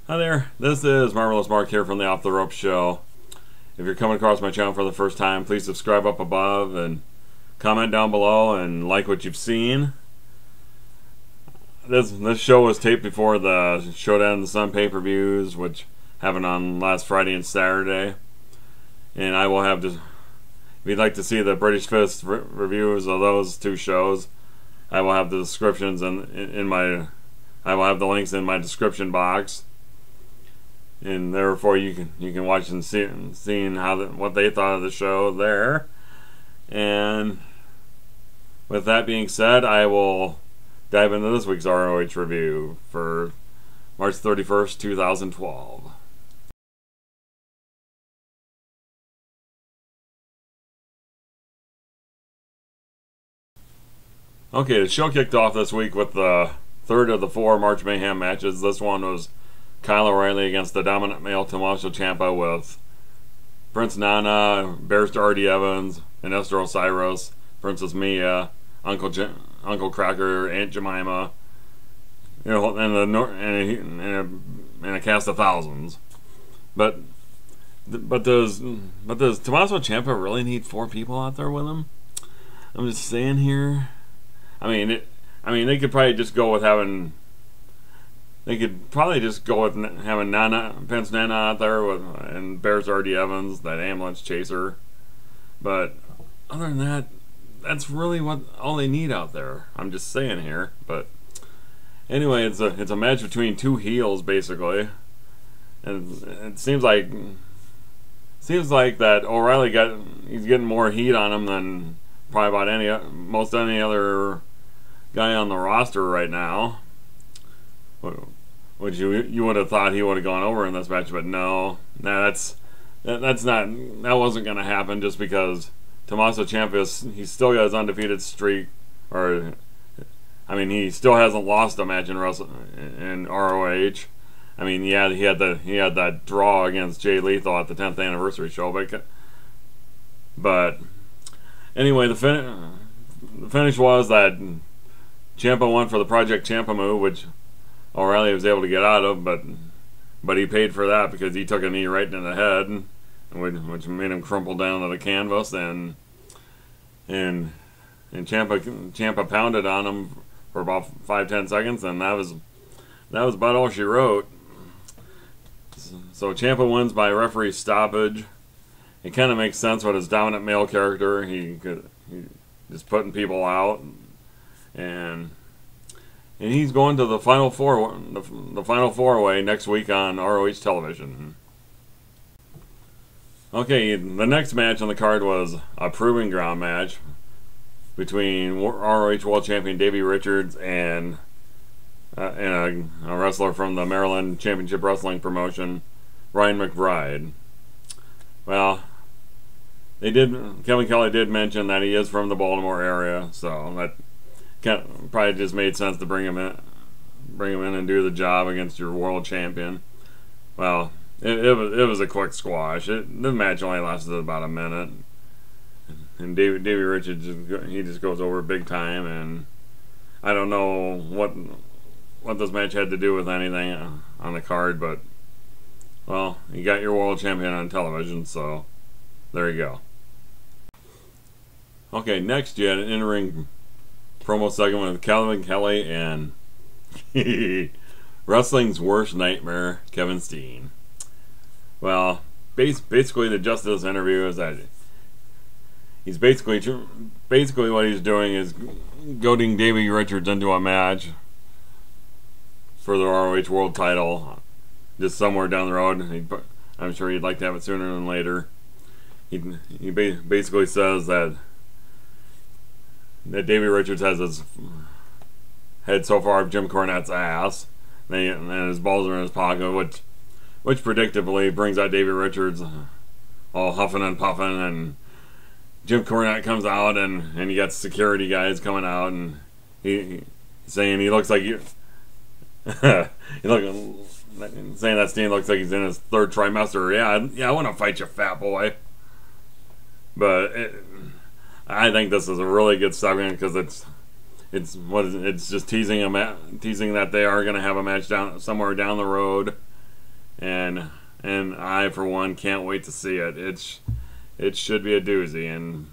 Hi there, this is Marvelous Mark here from the Off the Rope Show. If you're coming across my channel for the first time, please subscribe up above and comment down below and like what you've seen. This show was taped before the Showdown in the Sun pay-per-views, which happened on last Friday and Saturday. And I will have, if you'd like to see the British Fist reviews of those two shows, I will have the descriptions I will have the links in my description box. And therefore you can watch and see what they thought of the show there. And with that being said, I will dive into this week's ROH review for March 31st, 2012. Okay, the show kicked off this week with the third of the four March Mayhem matches. This one was Kyle O'Reilly against the dominant male Tommaso Ciampa with Prince Nana, Barrister R.D. Evans, and Esther Osiris, Princess Mia, Uncle Cracker, Aunt Jemima, you know, and a cast of thousands. But does Tommaso Ciampa really need four people out there with him? I'm just saying here. I mean, they could probably just go with having. They could probably just go with having Prince Nana out there and Bears R.D. Evans, that ambulance chaser. But other than that, that's really all they need out there. I'm just saying here. But anyway, it's a match between two heels basically, and it seems like that O'Reilly he's getting more heat on him than probably about most any other guy on the roster right now. Which you would have thought he would have gone over in this match, but no, that wasn't going to happen just because Tommaso Ciampa he still got his undefeated streak, or I mean he still hasn't lost a match in ROH. I mean, yeah, he had that draw against Jay Lethal at the 10th anniversary show, but anyway, the finish was that Ciampa won for the Project Ciampa move, which O'Reilly was able to get out of, but he paid for that because he took a knee right in the head, which made him crumple down to the canvas, and Ciampa pounded on him for about 5-10 seconds, and that was about all she wrote. So Ciampa wins by referee stoppage. It kind of makes sense with his dominant male character. He just putting people out, and he's going to the final four-way next week on ROH television. Okay, the next match on the card was a proving ground match between ROH World Champion Davey Richards and a wrestler from the Maryland Championship Wrestling promotion, Ryan McBride. Well, Kevin Kelly did mention that he is from the Baltimore area, so that probably just made sense to bring him in and do the job against your world champion. Well, it was a quick squash. The match only lasted about a minute, and Davey Richards just goes over big time, and I don't know what this match had to do with anything on the card, but well, you got your world champion on television, so there you go. Okay, next you had an in-ring promo segment with Calvin Kelly and wrestling's worst nightmare, Kevin Steen. Well, basically the gist of this interview is that he's basically what he's doing is goading Davey Richards into a match for the ROH World Title, just somewhere down the road. I'm sure he'd like to have it sooner than later. He basically says that Davey Richards has his head so far up Jim Cornette's ass, and his balls are in his pocket, which predictably brings out Davey Richards all huffing and puffing, and Jim Cornette comes out, and you got security guys coming out, and he's saying he looks like you. Saying that Steen looks like he's in his third trimester. Yeah, I want to fight you, fat boy. But I think this is a really good segment because it's just teasing that they are going to have a match somewhere down the road, and I for one can't wait to see it. It should be a doozy,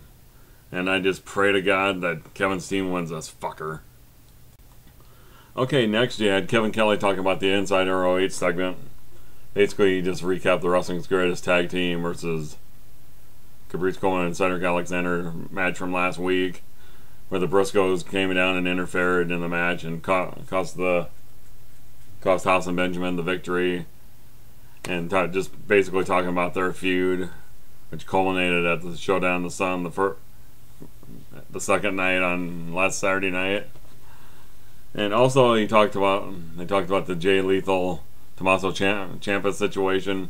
and I just pray to God that Kevin Steen wins this fucker. Okay, next you had Kevin Kelly talking about the Inside ROH segment. Basically, he just recapped the Wrestling's Greatest Tag Team versus Caprice Coleman and Cedric Alexander match from last week, where the Briscoes came down and interfered in the match and cost House and Benjamin the victory, and just basically talking about their feud, which culminated at the Showdown in the Sun the second night on last Saturday night. And also they talked about the Jay Lethal Tommaso Ciampa situation,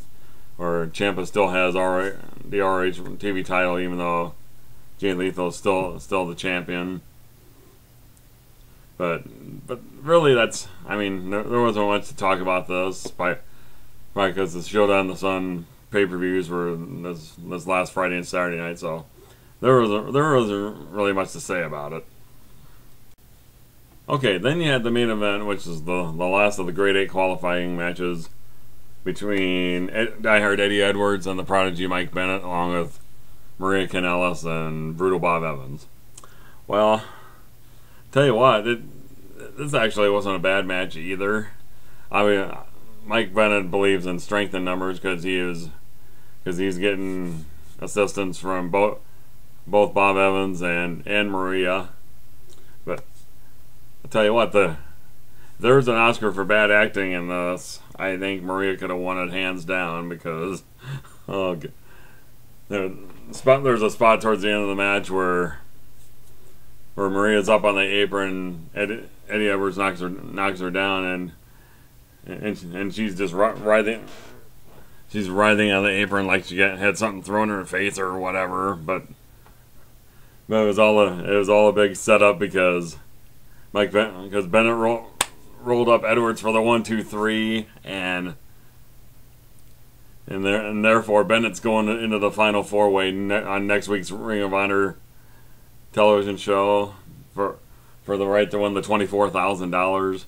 where Ciampa still has the ROH TV title, even though Jay Lethal is still the champion. But really, that's, I mean, there wasn't much to talk about this, because the Showdown in the Sun pay-per-views were this last Friday and Saturday night, so there wasn't really much to say about it. Okay, then you had the main event, which is the last of the Grade 8 qualifying matches between diehard Eddie Edwards and the Prodigy Mike Bennett, along with Maria Kanellis and Brutal Bob Evans. Well, tell you what, this actually wasn't a bad match either. I mean, Mike Bennett believes in strength in numbers because he's getting assistance from both Bob Evans and Maria. But I'll tell you what, there's an Oscar for bad acting in this. I think Maria could have won it hands down, because there's a spot towards the end of the match where Maria's up on the apron, Eddie Edwards knocks her down, and she's just writhing. She's writhing on the apron like she had something thrown in her face or whatever. But it was all a big setup, because Bennett rolled up Edwards for the 1-2-3, and therefore Bennett's going into the final four-way on next week's Ring of Honor television show for the right to win the $24,000.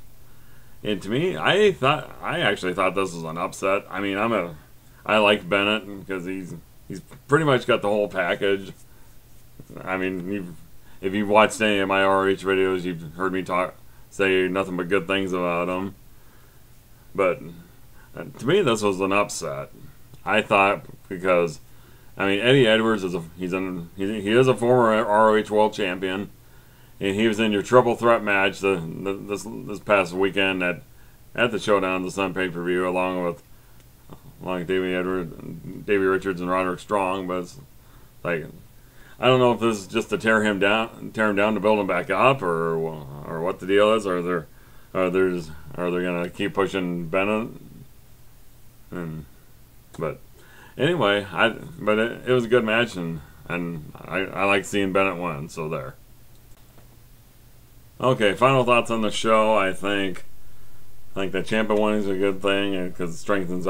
And to me, I actually thought this was an upset. I mean, I like Bennett because he's pretty much got the whole package. I mean, if you've watched any of my ROH videos, you've heard me say nothing but good things about him. But to me, this was an upset. I thought, because I mean, Eddie Edwards is he is a former ROH World Champion, and he was in your triple threat match this past weekend at the Showdown in the Sun pay-per-view, along Davey Richards and Roderick Strong. But it's like, I don't know if this is just to tear him down to build him back up, or what the deal is. Are they gonna keep pushing Bennett? But anyway, it was a good match, and I like seeing Bennett win. So there. Okay, final thoughts on the show. I think that Ciampa winning is a good thing, because it strengthens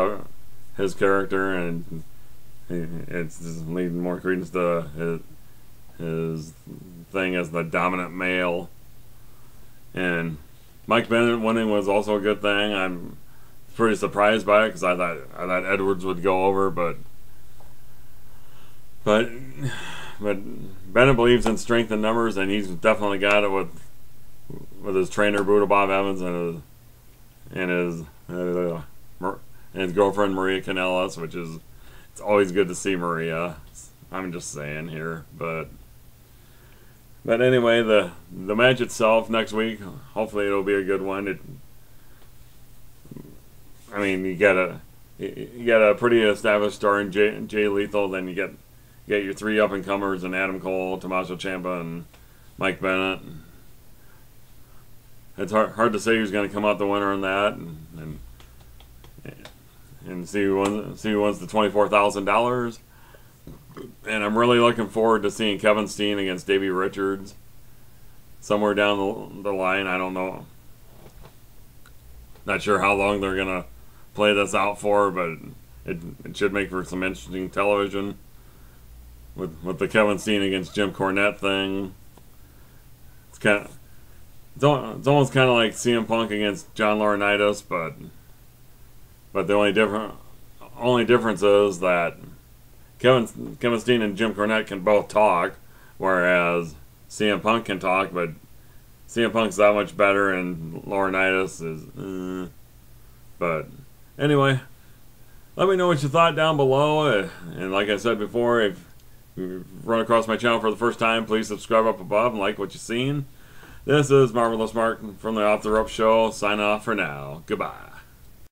his character, and it's just leading more credence to his thing as the dominant male. And Mike Bennett winning was also a good thing. I'm pretty surprised by it, because I thought Edwards would go over, but Bennett believes in strength in numbers, and he's definitely got it with his trainer Brutal Bob Evans and his girlfriend Maria Kanellis, which is, it's always good to see Maria. I'm just saying here, but anyway, the match itself next week, hopefully it'll be a good one. I mean, you got a pretty established star in Jay Lethal, then you get your three up and comers in Adam Cole, Tommaso Ciampa, and Mike Bennett. It's hard to say who's going to come out the winner in that, and see who wins the $24,000. And I'm really looking forward to seeing Kevin Steen against Davey Richards somewhere down the line. I don't know. Not sure how long they're going to play this out for, but it should make for some interesting television with the Kevin Steen against Jim Cornette thing. It's almost kind of like CM Punk against John Laurinaitis, but But the only difference is that Kevin Steen and Jim Cornette can both talk, whereas CM Punk can talk, but CM Punk's that much better, and Laurinaitis is. But anyway, let me know what you thought down below. And like I said before, if you run across my channel for the first time, please subscribe up above and like what you've seen. This is Marvelous Mark from the Off the Rope Show. Sign off for now. Goodbye.